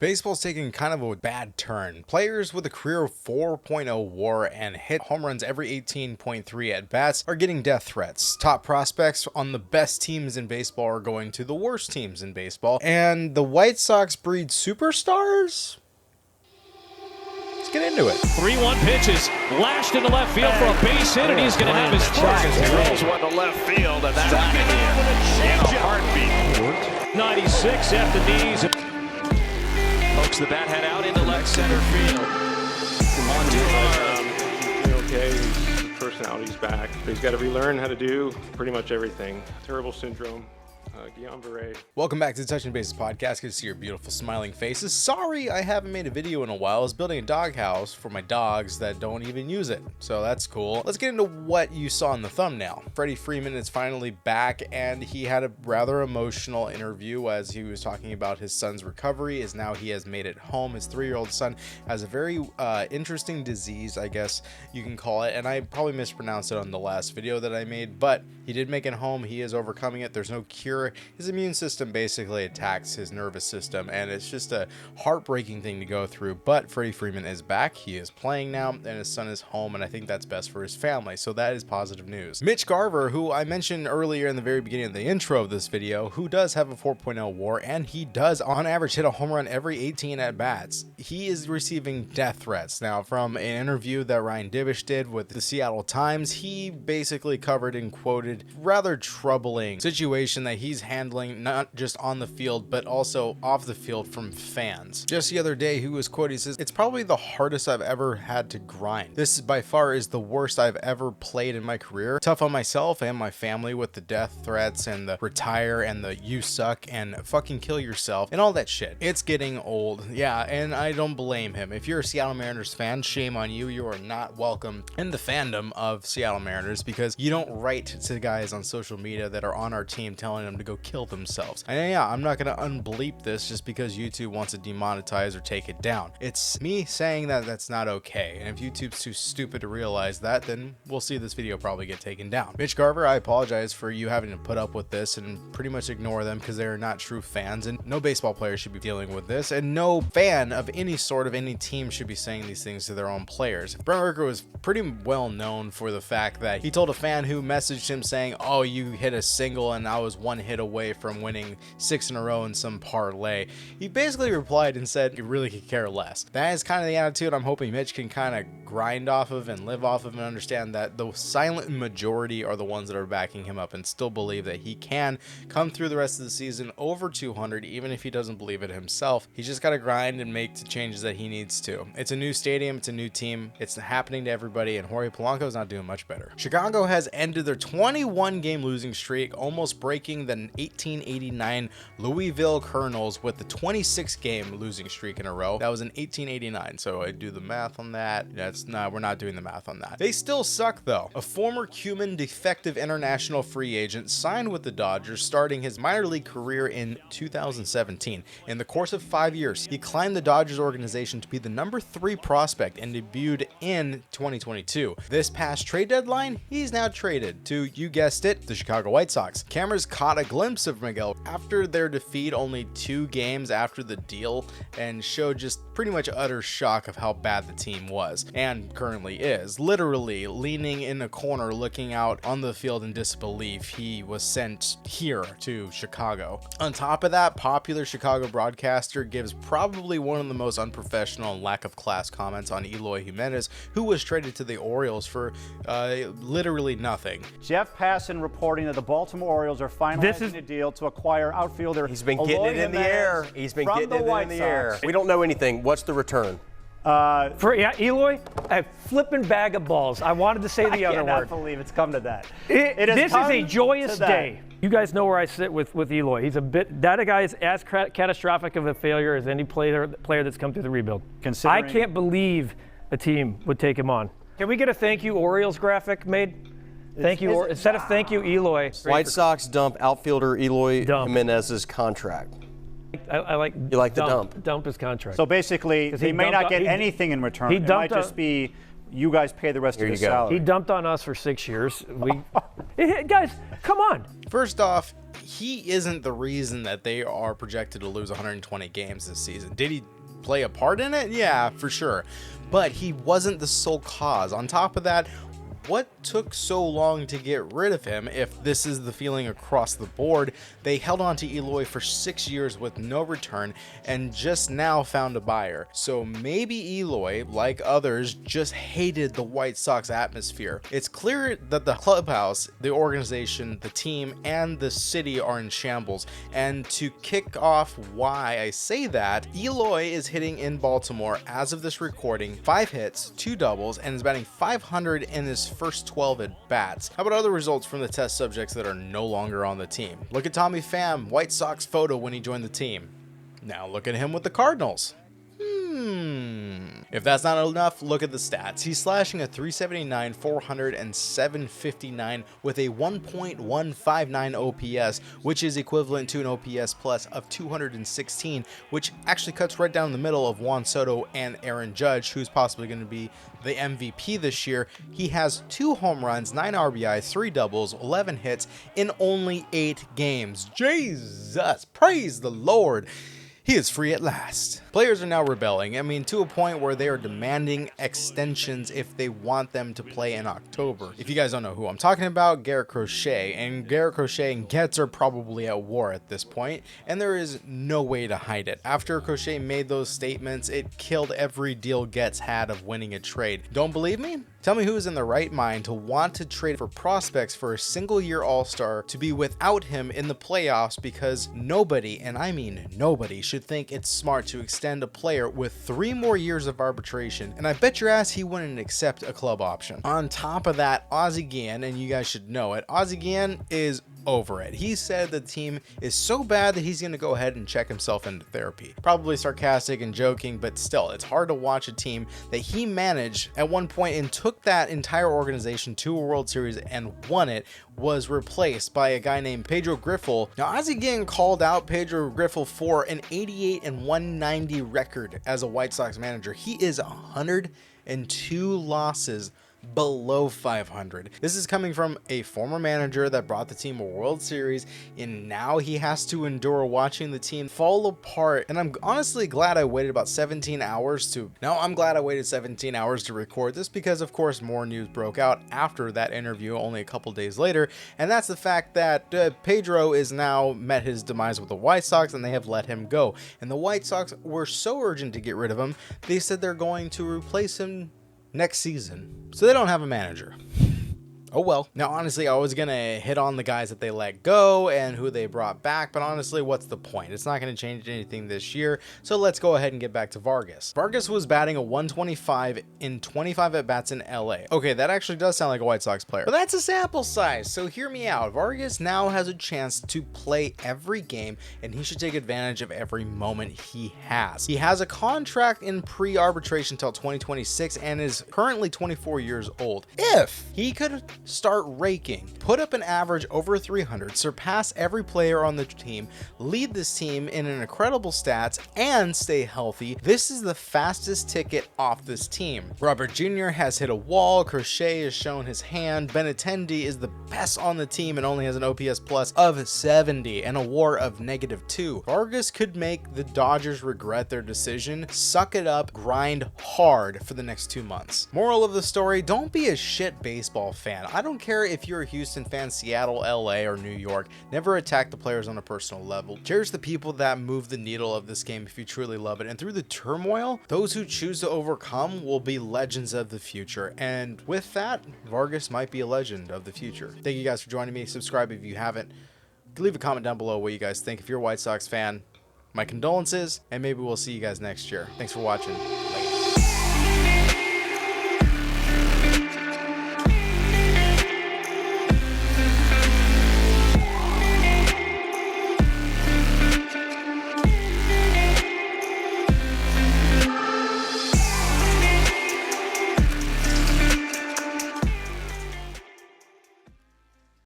Baseball's taking kind of a bad turn. Players with a career 4.0 WAR and hit home runs every 18.3 at-bats are getting death threats. Top prospects on the best teams in baseball are going to the worst teams in baseball. And the White Sox breed superstars? Let's get into it. 3-1 pitches, lashed into left field for a base hit, and he's going to have his first. He rolls one to left field, and that's out of here. In a heartbeat. 96 at the knees. Pokes the bat head out into left center field. Okay, his personality's back, but he's got to relearn how to do pretty much everything. Terrible syndrome. Guillain-Barré. Welcome back to the Touching Bases podcast. Good to see your beautiful smiling faces. Sorry I haven't made a video in a while. I was building a doghouse for my dogs that don't even use it, so that's cool. Let's get into what you saw in the thumbnail. Freddie Freeman is finally back, and he had a rather emotional interview as he was talking about his son's recovery, as now he has made it home. His 3-year-old son has a very interesting disease, I guess you can call it, and I probably mispronounced it on the last video that I made, but he did make it home. He is overcoming it. There's no cure. His immune system basically attacks his nervous system, and it's just a heartbreaking thing to go through. But Freddie Freeman is back. He is playing now, and his son is home, and I think that's best for his family. So that is positive news. Mitch Garver, who I mentioned earlier in the very beginning of the intro of this video, who does have a 4.0 WAR, and he does on average hit a home run every 18 at-bats. He is receiving death threats. Now, from an interview that Ryan Divish did with the Seattle Times, he basically covered and quoted rather troubling situation that he's handling not just on the field but also off the field from fans. Just the other day he was quoted, he says, "It's probably the hardest I've ever had to grind. This by far is the worst I've ever played in my career. Tough on myself and my family with the death threats and the retire and the you suck and fucking kill yourself and all that shit. It's getting old." Yeah, and I don't blame him. If you're a Seattle Mariners fan, shame on you. You are not welcome in the fandom of Seattle Mariners because you don't write to guys on social media that are on our team telling them to go kill themselves. And yeah, I'm not going to unbleep this just because YouTube wants to demonetize or take it down. It's me saying that that's not okay. And if YouTube's too stupid to realize that, then we'll see this video probably get taken down. Mitch Garver, I apologize for you having to put up with this and pretty much ignore them because they are not true fans, and no baseball player should be dealing with this, and no fan of any sort of any team should be saying these things to their own players. Brent Rooker was pretty well known for the fact that he told a fan who messaged him saying, "Oh, you hit a single and I was one hit away from winning 6 in a row in some parlay." He basically replied and said he really could care less. That is kind of the attitude I'm hoping Mitch can kind of grind off of and live off of, and understand that the silent majority are the ones that are backing him up and still believe that he can come through the rest of the season over 200 even if he doesn't believe it himself. He's just got to grind and make the changes that he needs to. It's a new stadium, it's a new team, it's happening to everybody, and Jorge Polanco's not doing much better. Chicago has ended their 21 game losing streak, almost breaking the 1889 Louisville Colonels with the 26 game losing streak in a row. That was in 1889, so I do the math on that. We're not doing the math on that. They still suck though. A former Cuban defective international free agent signed with the Dodgers, starting his minor league career in 2017. In the course of 5 years, he climbed the Dodgers organization to be the number 3 prospect and debuted in 2022. This past trade deadline, he's now traded to, you guessed it, the Chicago White Sox. Cameras caught a glimpse of Miguel after their defeat only 2 games after the deal and showed just pretty much utter shock of how bad the team was and currently is. Literally leaning in a corner looking out on the field in disbelief, he was sent here to Chicago. On top of that, popular Chicago broadcaster gives probably one of the most unprofessional and lack of class comments on Eloy Jimenez, who was traded to the Orioles for literally nothing. Jeff Passan reporting that the Baltimore Orioles are finalizing a deal to acquire outfielder. He's been getting it in the air. He's been getting it in the air. We don't know anything. What's the return? Eloy, a flipping bag of balls. I wanted to say the other word. I cannot believe it's come to that. This is a joyous day. You guys know where I sit with Eloy. He's that guy is as catastrophic of a failure as any player that's come through the rebuild. I can't believe a team would take him on. Can we get a thank you Orioles graphic made? Thank you, instead of thank you Eloy. White Sox dump outfielder Eloy Jimenez's contract. I like. You like the dump? Dump his contract. So basically, he may not get anything in return. It might just be you guys pay the rest of his salary. He dumped on us for 6 years. Guys, come on. First off, he isn't the reason that they are projected to lose 120 games this season. Did he play a part in it? Yeah, for sure. But he wasn't the sole cause. On top of that, what took so long to get rid of him? If this is the feeling across the board, they held on to Eloy for 6 years with no return and just now found a buyer. So maybe Eloy, like others, just hated the White Sox atmosphere. It's clear that the clubhouse, the organization, the team, and the city are in shambles. And to kick off why I say that, Eloy is hitting in Baltimore as of this recording, 5 hits, 2 doubles, and is batting .500 in his first 12 at bats. How about other results from the test subjects that are no longer on the team? Look at Tommy Pham, White Sox photo when he joined the team. Now look at him with the Cardinals. If that's not enough, look at the stats. He's slashing a .379, 400, and .759 with a 1.159 OPS, which is equivalent to an OPS plus of 216, which actually cuts right down the middle of Juan Soto and Aaron Judge, who's possibly going to be the MVP this year. He has 2 home runs, 9 RBIs, 3 doubles, 11 hits in only 8 games. Jesus, praise the Lord. He is free at last. Players are now rebelling. I mean, to a point where they are demanding extensions if they want them to play in October. If you guys don't know who I'm talking about, Garrett Crochet. And Garrett Crochet and Getz are probably at war at this point, and there is no way to hide it. After Crochet made those statements, it killed every deal Getz had of winning a trade. Don't believe me? Tell me who is in the right mind to want to trade for prospects for a single-year All-Star to be without him in the playoffs, because nobody, and I mean nobody, should think it's smart to extend a player with 3 more years of arbitration, and I bet your ass he wouldn't accept a club option. On top of that, Ozzie Guillen, and you guys should know it, Ozzie Guillen is over it. He said the team is so bad that he's going to go ahead and check himself into therapy. Probably sarcastic and joking, but still, it's hard to watch a team that he managed at one point and took that entire organization to a World Series and won it, was replaced by a guy named Pedro Grifol. Now, Ozzie Guillen called out Pedro Grifol for an 88 and 190 record as a White Sox manager. He is 102 losses below 500. This is coming from a former manager that brought the team a World Series, and now he has to endure watching the team fall apart. And I'm honestly glad I waited about 17 hours to record this, because of course more news broke out after that interview only a couple days later, and that's the fact that Pedro is now met his demise with the White Sox and they have let him go. And the White Sox were so urgent to get rid of him, they said they're going to replace him next season. So they don't have a manager. Oh well. Now, honestly, I was gonna hit on the guys that they let go and who they brought back, but honestly, what's the point? It's not gonna change anything this year, so let's go ahead and get back to Vargas. Vargas was batting a 125 in 25 at-bats in LA. Okay, that actually does sound like a White Sox player, but that's a sample size, so hear me out. Vargas now has a chance to play every game, and he should take advantage of every moment he has. He has a contract in pre-arbitration until 2026 and is currently 24 years old. If he could start raking, put up an average over 300, surpass every player on the team, lead this team in an incredible stats, and stay healthy, this is the fastest ticket off this team. Robert Jr. has hit a wall, Crochet has shown his hand, Benintendi is the best on the team and only has an OPS plus of 70 and a WAR of -2. Vargas could make the Dodgers regret their decision. Suck it up, grind hard for the next 2 months. Moral of the story, don't be a shit baseball fan. I don't care if you're a Houston fan, Seattle, LA, or New York. Never attack the players on a personal level. Cherish the people that move the needle of this game if you truly love it. And through the turmoil, those who choose to overcome will be legends of the future. And with that, Vargas might be a legend of the future. Thank you guys for joining me. Subscribe if you haven't. Leave a comment down below what you guys think. If you're a White Sox fan, my condolences, and maybe we'll see you guys next year. Thanks for watching.